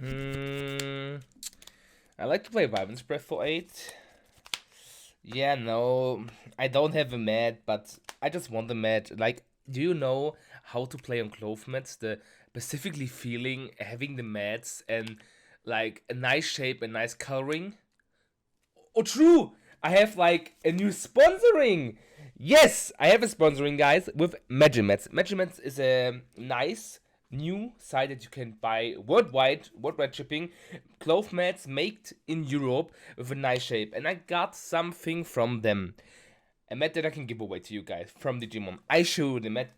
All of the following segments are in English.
I like to play Wyvern's Breath for 8. Yeah, no, I don't have a mat, but I just want a mat. Like, do you know how to play on clove mats? The specifically feeling having the mats and like a nice shape and nice coloring. Oh, true! I have like a new sponsoring. Yes, I have a sponsoring, guys, with Magimats. Magimats is a nice new site that you can buy worldwide shipping. Clove mats made in Europe with a nice shape, and I got something from them. A mat that I can give away to you guys from Digimon. I show you the mat.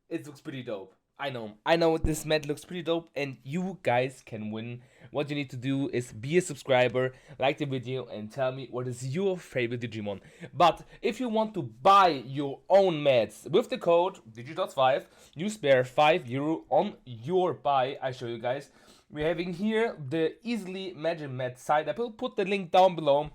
It looks pretty dope. I know this mat looks pretty dope, and you guys can win. What you need to do is be a subscriber, like the video, and tell me what is your favorite Digimon. But if you want to buy your own mats with the code Digidots5, you spare €5 on your buy. I show you guys. We're having here the easily Magimat site. I will put the link down below.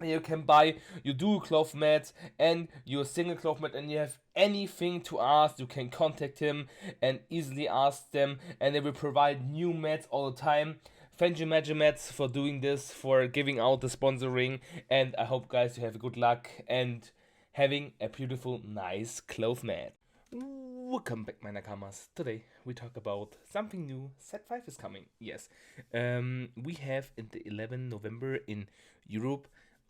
You can buy your dual cloth mat and your single cloth mat, and you have anything to ask, you can contact him and easily ask them, and they will provide new mats all the time. Thank you Magimats for doing this, for giving out the sponsoring, and I hope guys you have good luck and having a beautiful nice cloth mat. Welcome back my Nakamas. Today we talk about something new. Set 5 is coming. Yes. We have in the 11th November in Europe,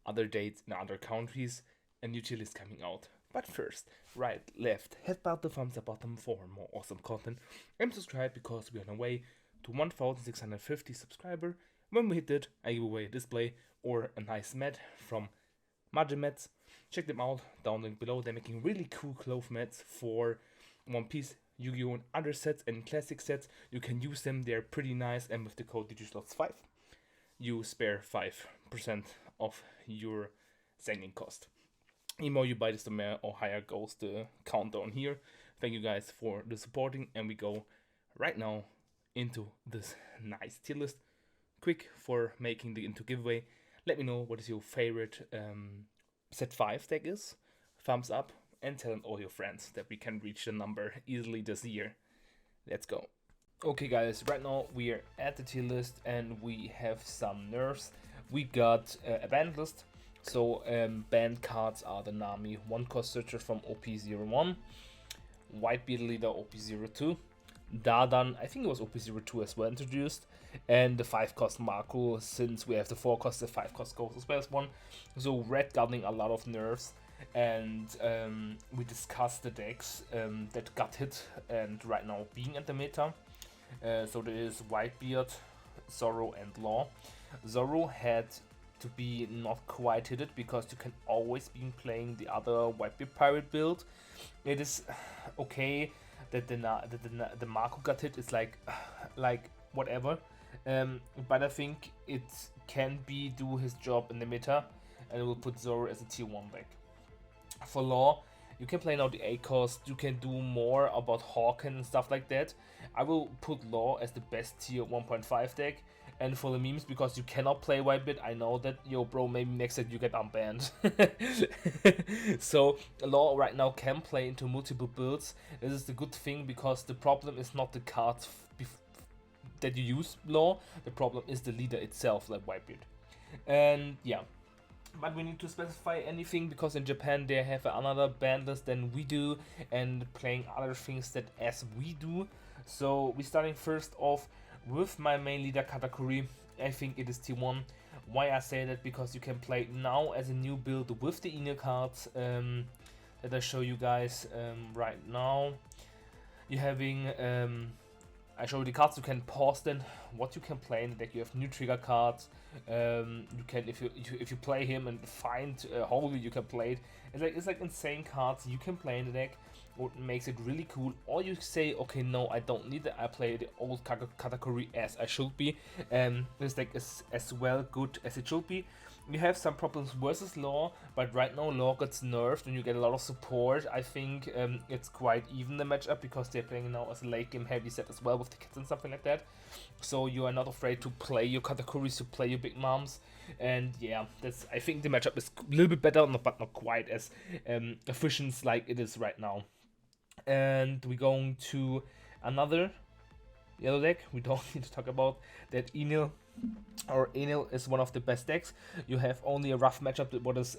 other dates in other countries, a new tier list coming out. But first, right, left, hit about the thumbs up button for more awesome content, and subscribe because we are on our way to 1,650 subscribers. When we hit it, I give away a display or a nice mat from Magimats. Check them out, down link below. They're making really cool clove mats for One Piece, Yu-Gi-Oh! And other sets and classic sets. You can use them, they're pretty nice, and with the code DigiSlots5, you spare 5% of your sending cost. The more you buy this, the more or higher goes the countdown here. Thank you guys for the supporting, and we go right now into this nice tier list. Quick for making the into giveaway. Let me know what is your favorite set 5 deck is. Thumbs up and tell all your friends that we can reach the number easily this year. Let's go. Okay guys, right now we are at the tier list and we have some nerfs. We got a banned list. So banned cards are the Nami 1-cost searcher from OP01, Whitebeard leader OP02, Dardan, I think it was OP02 as well introduced, and the 5-cost Marco, since we have the 4-cost, the 5-cost goes as well as one. So red governing a lot of nerfs, and we discussed the decks that got hit and right now being at the meta. So there is Whitebeard, Zoro and Law. Zoro had to be not quite hit it because you can always be playing the other Whitebeard pirate build. It is okay that the Marco got hit. It's like whatever, but I think it can be do his job in the meta, and it will put Zoro as a tier 1 deck. For Law, you can play now the 8-cost, you can do more about Hawken and stuff like that. I will put Law as the best tier 1.5 deck. And for the memes, because you cannot play Whitebeard, I know that, yo bro, maybe next set you get unbanned. So Law right now can play into multiple builds. This is the good thing, because the problem is not the cards that you use Law, the problem is the leader itself, like Whitebeard. And yeah. But we need to specify anything, because in Japan they have another band list than we do, and playing other things that as we do. So we're starting first off with my main leader Katakuri. I think it is tier 1. Why I say that? Because you can play now as a new build with the Inu cards that I show you guys right now. You're having I show you the cards. You can pause then what you can play in the deck. You have new trigger cards. You can if you play him and find Holy, you can play it. It's like insane cards you can play in the deck. What makes it really cool. Or you say, okay, no, I don't need it. I play the old Katakuri as I should be. This deck is as well good as it should be. You have some problems versus Law, but right now Law gets nerfed and you get a lot of support. I think it's quite even the matchup, because they're playing now as a late game heavy set as well with the kids and something like that. So you are not afraid to play your Katakuris, to play your big moms. And yeah, that's, I think the matchup is a little bit better, but not quite as efficient like it is right now. And we're going to another yellow deck. We don't need to talk about that. Enil is one of the best decks. You have only a rough matchup. What is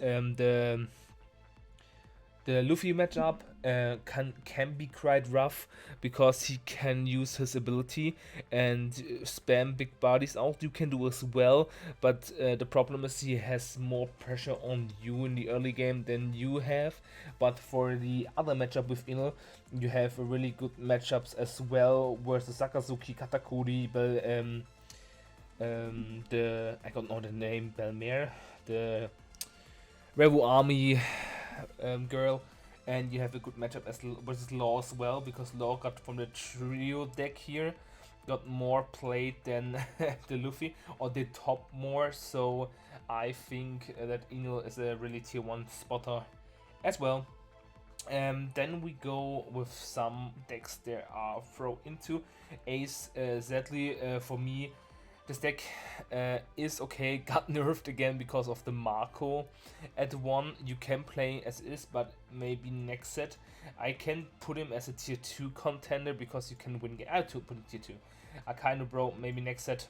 the Luffy matchup can be quite rough because he can use his ability and spam big bodies out. You can do as well, but the problem is he has more pressure on you in the early game than you have. But for the other matchup with Ino, you have really good matchups as well versus Sakazuki, Katakuri, the I don't know the name, Belmere, the Revu Army girl, and you have a good matchup versus Law as well, because Law got from the trio deck here, got more played than the Luffy, or did top more, so I think that Ino is a really tier 1 spotter as well. Then we go with some decks there are thrown into Ace Zedley. For me, this deck is okay, got nerfed again because of the Marco. At 1 you can play as is, but maybe next set I can put him as a tier 2 contender because you can win. I to put him tier 2. I kind of bro, maybe next set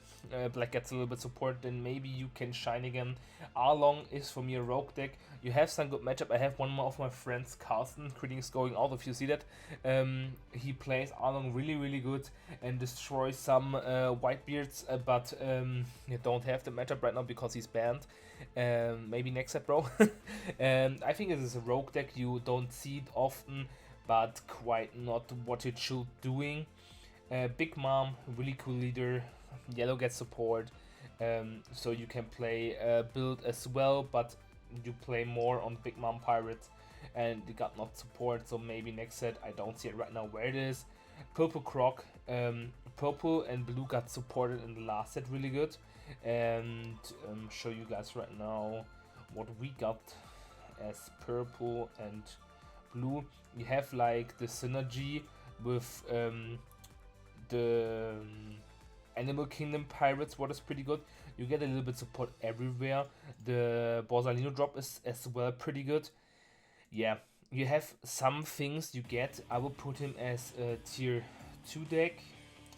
Black gets a little bit support, then maybe you can shine again. Arlong is for me a rogue deck. You have some good matchup. I have one more of my friends, Carsten, Greetings going out if you see that. He plays Arlong really good and destroys some Whitebeards, but you don't have the matchup right now because he's banned. Maybe next set, bro. I think it is a rogue deck. You don't see it often, but quite not what it should doing. Big Mom, really cool leader. Yellow gets support, so you can play build as well, but you play more on Big Mom Pirates, and you got not support, so maybe next set. I don't see it right now where it is. Purple Croc, purple and blue got supported in the last set really good, and show you guys right now what we got as purple and blue. You have like the synergy with the Animal Kingdom Pirates, what is pretty good. You get a little bit support everywhere. The Borsalino drop is as well pretty good. Yeah, you have some things you get. I will put him as a tier 2 deck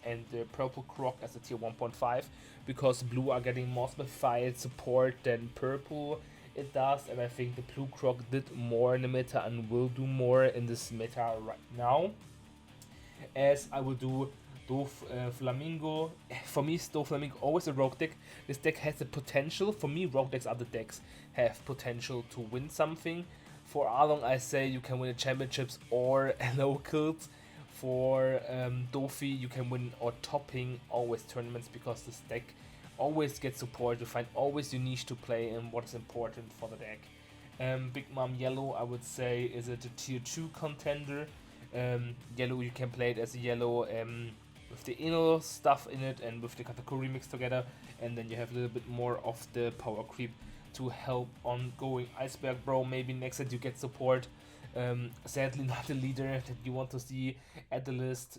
and the Purple Croc as a tier 1.5 because blue are getting more specified support than purple it does, and I think the Blue Croc did more in the meta and will do more in this meta right now, as I will do Flamingo. For me, Flamingo always a rogue deck. This deck has the potential. For me, rogue decks are the decks have potential to win something. For Arlong, I say you can win the championships or locals. For Dofi, you can win or topping always tournaments because this deck always gets support. You find always your niche to play and what is important for the deck. Big Mom Yellow, I would say, is it a tier 2 contender. Yellow, you can play it as a yellow with the inner stuff in it and with the Katakuri mixed together, and then you have a little bit more of the power creep to help on going. Iceberg, bro, maybe next set you get support. Sadly not the leader that you want to see at the list,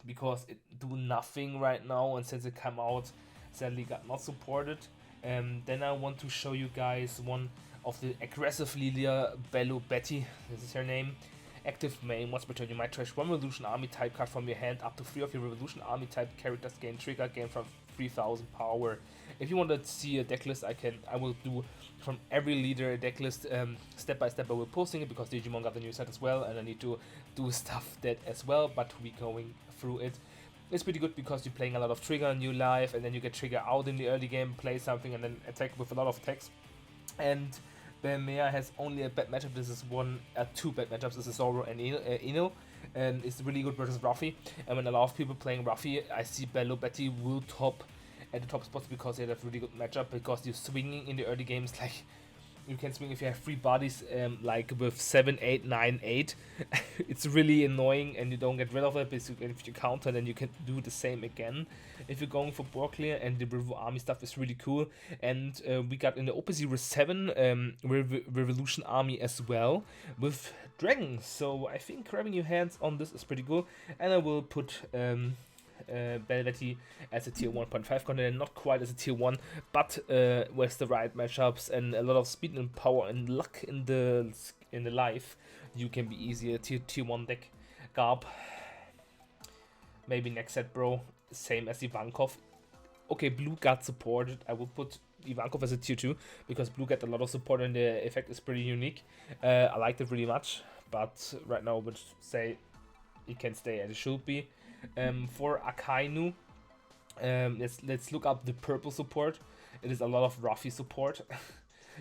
because it do nothing right now, and since it came out, sadly got not supported. Then I want to show you guys one of the aggressive Lilia, Bello Betty, this is her name. Active main, once per turn you might trash one Revolution Army type card from your hand. Up to 3 of your Revolution Army type characters gain trigger, gain from 3000 power. If you want to see a deck list, I will do from every leader a deck list step by step. I will posting it because Digimon got the new set as well, and I need to do stuff that as well, but we going through it. It's pretty good because you're playing a lot of trigger in new life, and then you get trigger out in the early game, play something, and then attack with a lot of attacks. And Belmea has only a bad matchup. This is two bad matchups. This is Zoro and Ino, and it's really good versus Ruffy. And when a lot of people playing Ruffy, I see Bello Betty will top at the top spots because they have really good matchup. Because you're swinging in the early games, like you can swing if you have 3 bodies, like with 7, 8, 9, 8. It's really annoying, and you don't get rid of it. But if you counter, then you can do the same again. If you're going for board clear, and the River Army stuff is really cool. And we got in the OP07 Revolution Army as well with dragons. So I think grabbing your hands on this is pretty cool. And I will put Belvetti as a tier 1.5 contender, not quite as a tier 1, but with the right matchups and a lot of speed and power and luck in the life, you can be easier tier 1 deck. Garb, Maybe next set, bro. Same as Ivankov. Okay, blue got supported. I will put Ivankov as a tier 2 because blue got a lot of support and the effect is pretty unique. I liked it really much, but right now I would say it can stay as it should be. For Akainu, let's look up the purple support. It is a lot of Ruffy support.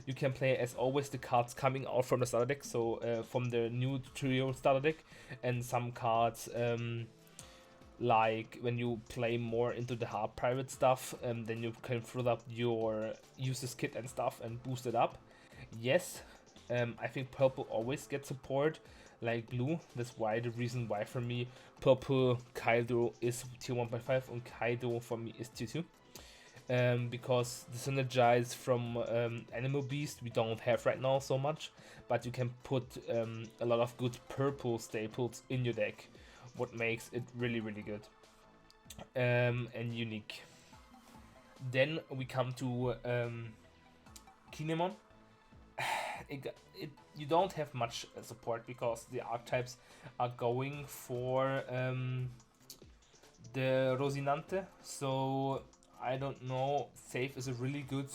You can play as always the cards coming out from the starter deck, so from the new trio starter deck, and some cards like when you play more into the hard pirate stuff, then you can fill up your uses kit and stuff and boost it up. Yes, I think purple always gets support like blue. That's why the reason why for me purple Kaido is tier 1.5 and Kaido for me is tier 2. Because the synergize from Animal Beast we don't have right now so much, but you can put a lot of good purple staples in your deck, what makes it really good and unique. Then we come to Kinemon. You don't have much support because the archetypes are going for the Rosinante, so I don't know. Safe is a really good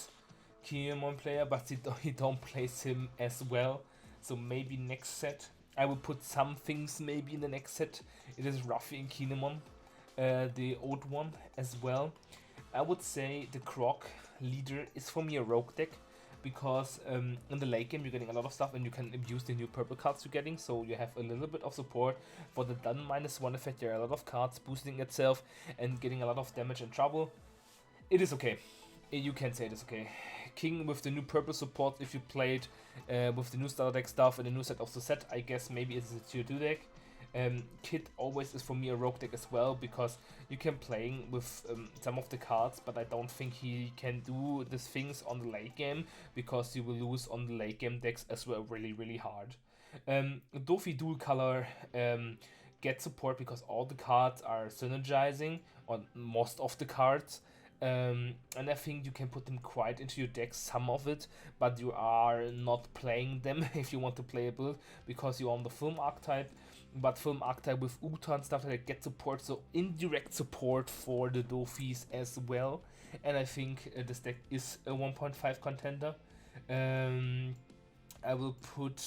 Kinemon player, but he don't place him as well, so maybe next set I will put some things maybe in the next set. It is Ruffy and Kinemon, the old one as well. I would say the Croc leader is for me a rogue deck, because in the late game you're getting a lot of stuff and you can abuse the new purple cards you're getting, so you have a little bit of support. For the done -1 effect there are a lot of cards boosting itself and getting a lot of damage and trouble. It is okay. You can say it is okay. King with the new purple support, if you played with the new starter deck stuff and the new set of the set, I guess maybe it's a tier 2 deck. Kid always is for me a rogue deck as well, because you can play with some of the cards, but I don't think he can do these things on the late game, because you will lose on the late game decks as well really hard. Dofi dual color gets support because all the cards are synergizing, or most of the cards. And I think you can put them quite into your deck, some of it, but you are not playing them if you want to play a build, because you're on the film archetype. But film archetype with Uta and stuff like that get support, so indirect support for the Dofis as well. And I think this deck is a 1.5 contender. I will put,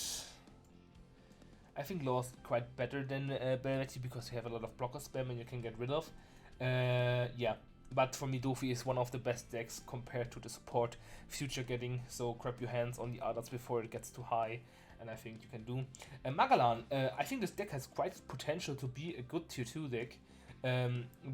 I think Law's quite better than Belvetti, because you have a lot of blocker spam and you can get rid of. Yeah. But for me, Dofi is one of the best decks compared to the support Future getting, so grab your hands on the others before it gets too high, and I think you can do. Magalan, I think this deck has quite potential to be a good tier 2 deck,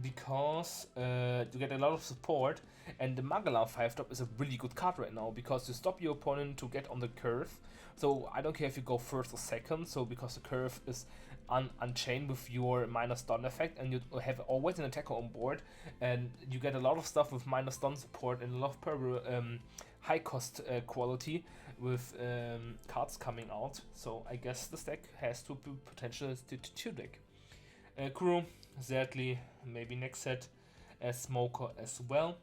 because you get a lot of support, and the Magalan 5-drop is a really good card right now, because you stop your opponent to get on the curve. So I don't care if you go first or second, so because the curve is unchained with your minus stun effect, and you have always an attacker on board, and you get a lot of stuff with minus stun support and a lot of purple high cost quality with cards coming out. So I guess this deck has to be potential as the 2 deck. Kuro, Zertli, maybe next set, as Smoker as well.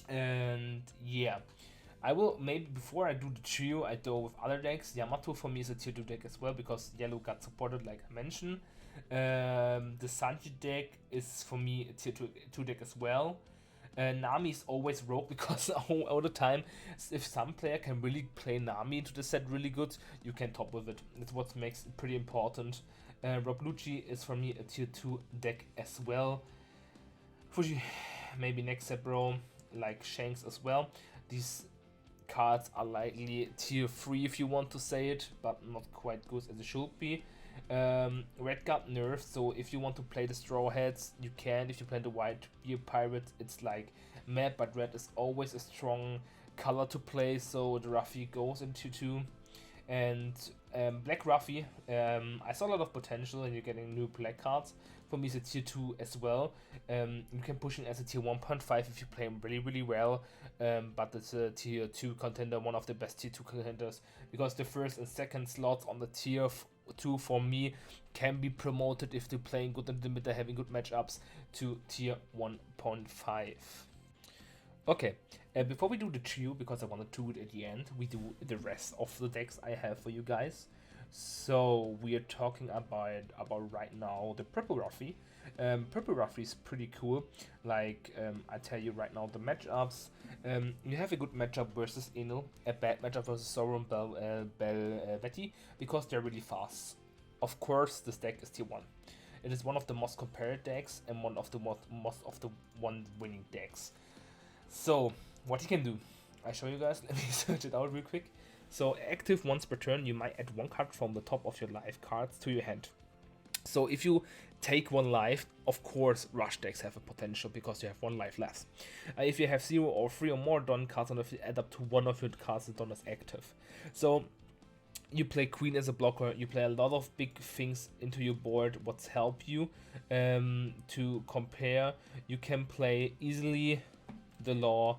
And yeah, I will, maybe before I do the trio, I go with other decks. Yamato for me is a tier 2 deck as well, because yellow got supported like I mentioned. The Sanji deck is for me a tier 2 deck as well. Nami is always rogue, because all the time, if some player can really play Nami into the set really good, you can top with it. That's what makes it pretty important. Rob Lucci is for me a tier 2 deck as well. Fuji, maybe next set, bro, like Shanks as well. These cards are likely tier 3 if you want to say it, but not quite good as it should be. Red got nerfed, so if you want to play the Straw Hats, you can. If you play the White Beer Pirate, it's like mad, but red is always a strong color to play, so the Ruffy goes into 2. And Black Ruffy, I saw a lot of potential and you're getting new black cards. For me, it's a tier 2 as well. You can push him as a tier 1.5 if you play him really well, but it's a tier 2 contender, one of the best tier 2 contenders, because the first and second slots on the tier 2 for me can be promoted if they're playing good in the mid, having good matchups, to tier 1.5. Okay, before we do the trio, because I want to do it at the end, we do the rest of the decks I have for you guys. So we are talking about right now the purple Ruffy. Purple Ruffy is pretty cool. Like, I tell you right now the matchups. You have a good matchup versus Enel, a bad matchup versus Zoro and Belvetti, because they're really fast. Of course, this deck is tier 1. It is one of the most compared decks and one of the most of the winning decks. So, what you can do, I show you guys. Let me search it out real quick. So, active once per turn, you might add one card from the top of your live cards to your hand. So, if you take one life, of course, rush decks have a potential because you have one life left. If you have 0 or 3 or more Don cards, and if you add up to one of your cards, Don is active. So, you play Queen as a blocker, you play a lot of big things into your board, what's help you to compare. You can play easily the law,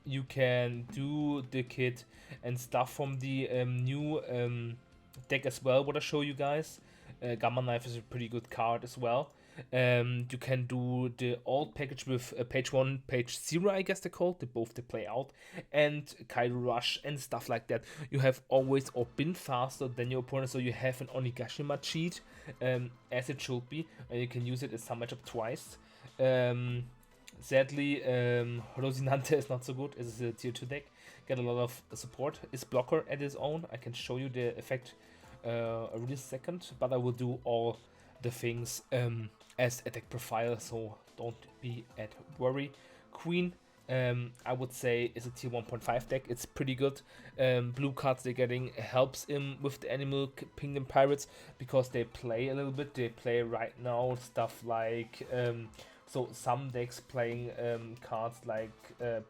you can do the kit and stuff from the new deck as well, what I show you guys. Gamma Knife is a pretty good card as well. You can do the old package with page 1, page 0, I guess they're called. They both play out, and Kaido Rush and stuff like that. You have always or been faster than your opponent, so you have an Onigashima cheat, as it should be, and you can use it as sum matchup twice. Sadly, Rosinante is not so good. It's a tier 2 deck. Get a lot of support. It's blocker at its own. I can show you the effect a really second, but I will do all the things as a deck profile, so don't be at worry. Queen, I would say, is a tier 1.5 deck. It's pretty good. Blue cards they're getting helps him with the Animal Kingdom Pirates because they play a little bit. They play right now stuff like so some decks playing cards like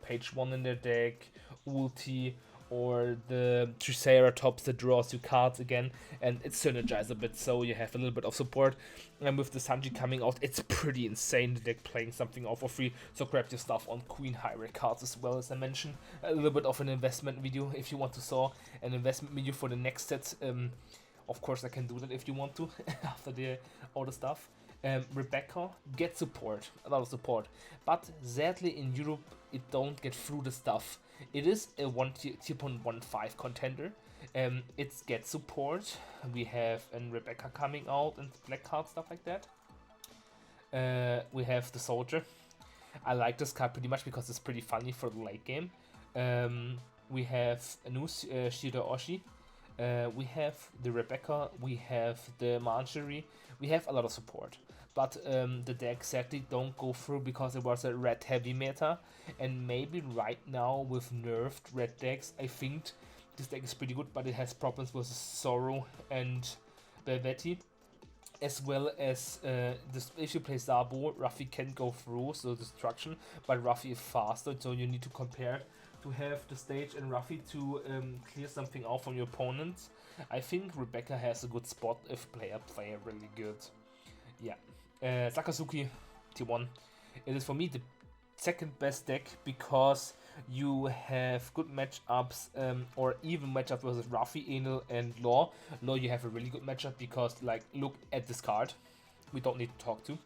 page 1 in their deck, ulti, or the Triceratops that draws you cards again, and it synergizes a bit, so you have a little bit of support. And with the Sanji coming out, it's pretty insane, the deck playing something out for free, so grab your stuff on Queen Hyrule cards as well. As I mentioned, a little bit of an investment video if you want to saw an investment video for the next set. Of course I can do that if you want to after all the stuff. Rebecca get support, a lot of support, but sadly in Europe it don't get through the stuff. It is a tier 1.15 contender. It gets support. We have an Rebecca coming out and black card, stuff like that. We have the soldier. I like this card pretty much because it's pretty funny for the late game. We have a new Shida Oshi. We have the Rebecca. We have the Marjorie. We have a lot of support. But the deck sadly don't go through because it was a red heavy meta, and maybe right now with nerfed red decks, I think this deck is pretty good, but it has problems with Zoro and Belvetti, as well as if you play Zabo, Ruffy can go through, so destruction, but Ruffy is faster, so you need to compare to have the stage and Ruffy to clear something out from your opponents. I think Rebecca has a good spot if player play really good. Yeah. Sakazuki, tier 1. It is for me the second best deck because you have good matchups or even matchups versus Ruffy, Enel, and Law. Law, you have a really good matchup because, like, look at this card. We don't need to talk to.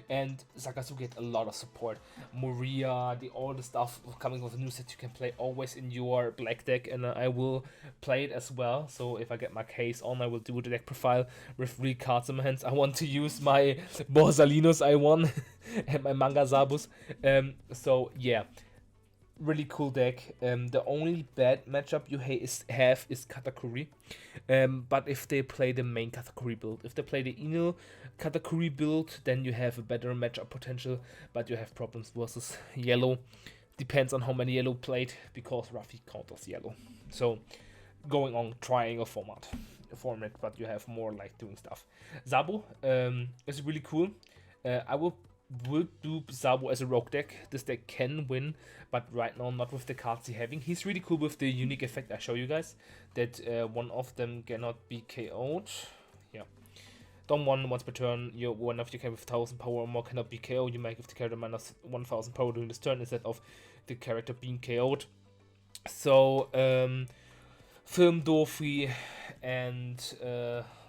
And Sakazuki had a lot of support. Moria, all the stuff coming with a new set you can play always in your black deck, and I will play it as well. So if I get my case on, I will do the deck profile with 3 cards in my hands. I want to use my Borsalinos I won and my Manga Zabus. So yeah, really cool deck. The only bad matchup you have is Katakuri. But if they play the main Katakuri build, if they play the Enel Katakuri build, then you have a better matchup potential, but you have problems versus yellow. Depends on how many yellow played, because Ruffy counters yellow. So going on triangle format, but you have more like doing stuff. Zabo is really cool. I will do Zabo as a rogue deck. This deck can win, but right now not with the cards he's having. He's really cool with the unique effect I show you guys, that one of them cannot be KO'd. Yeah. Don't once per turn, one of your character with 1000 power or more cannot be KO'd. You might give the character minus 1000 power during this turn instead of the character being KO'd. So, Film Dorfi and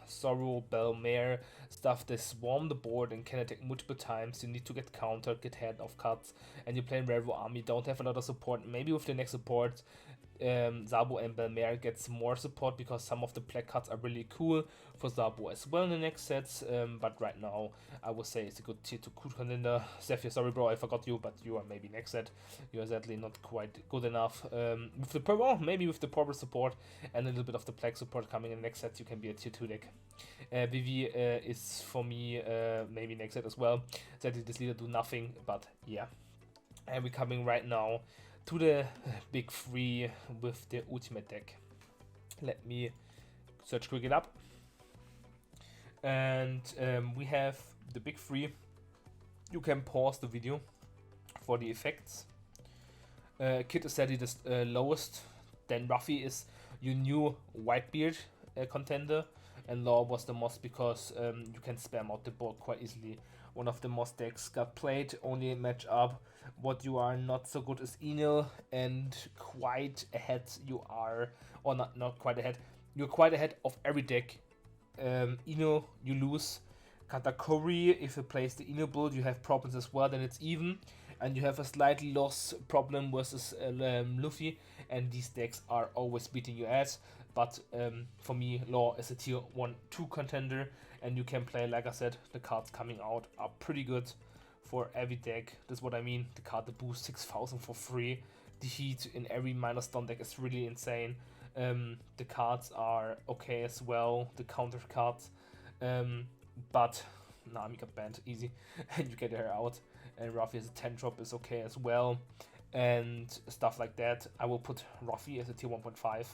Sorrow, Belmare, stuff they swarm the board and can attack multiple times. You need to get countered, get head of cards, and you're playing Railroad Army, don't have a lot of support. Maybe with the next support, Zabo and Belmare gets more support because some of the black cards are really cool for Zabo as well in the next sets. But right now, I would say it's a good tier 2 contender. Zephyr, sorry bro, I forgot you, but you are maybe next set. You are sadly not quite good enough. With the purple, maybe with the purple support and a little bit of the black support coming in the next set, you can be a tier 2 deck. Vivi is for me maybe next set as well. Sadly, this leader do nothing, but yeah. And we're coming right now to the big three with the ultimate deck. Let me search quick it up. And we have the big three. You can pause the video for the effects. Kid is sadly the lowest. Then Ruffy is your new Whitebeard contender. And Law was the most because you can spam out the board quite easily. One of the most decks got played, only match up. What you are not so good is Enel, and quite ahead you are, or not quite ahead, you're quite ahead of every deck. Enel, you lose. Katakuri, if you place the Enel build, you have problems as well, then it's even. And you have a slight loss problem versus Luffy, and these decks are always beating your ass. But for me, Law is a tier 1-2 contender, and you can play, like I said, the cards coming out are pretty good for every deck. That's what I mean. The card that boosts 6,000 for free. The heat in every minor stun deck is really insane. The cards are okay as well, the counter cards. But Nami got banned easy, and you get her out. And Ruffy as a 10 drop is okay as well, and stuff like that. I will put Ruffy as a tier 1.5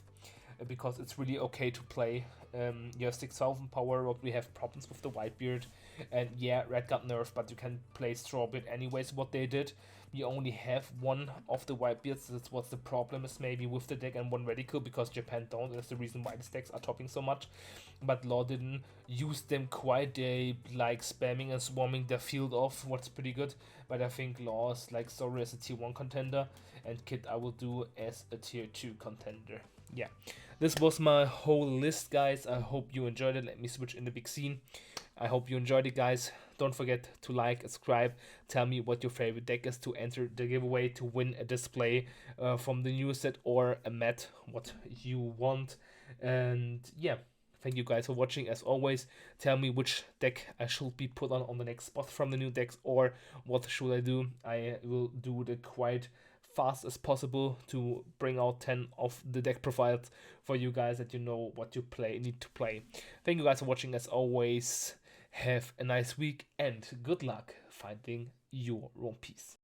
because it's really okay to play. You have 6,000 power, but we have problems with the Whitebeard, and yeah, Red got nerfed, but you can play Strawbeard anyways. What they did, we only have one of the Whitebeards. That's what the problem is maybe with the deck, and one Radical because Japan don't. That's the reason why these decks are topping so much. But Law didn't use them quite. They like spamming and swarming their field off, what's pretty good. But I think Law is like Sorry as a tier 1 contender, and Kid I will do as a tier 2 contender. Yeah, this was my whole list, guys. I hope you enjoyed it. Let me switch in the big scene. I hope you enjoyed it, guys. Don't forget to like, subscribe, tell me what your favorite deck is to enter the giveaway to win a display from the new set or a mat, what you want. And yeah, thank you guys for watching. As always, tell me which deck I should be put on the next spot from the new decks, or what should I do. I will do the quite fast as possible to bring out 10 of the deck profiles for you guys, that you know what you need to play. Thank you guys for watching. As always, have a nice week and good luck finding your One Piece.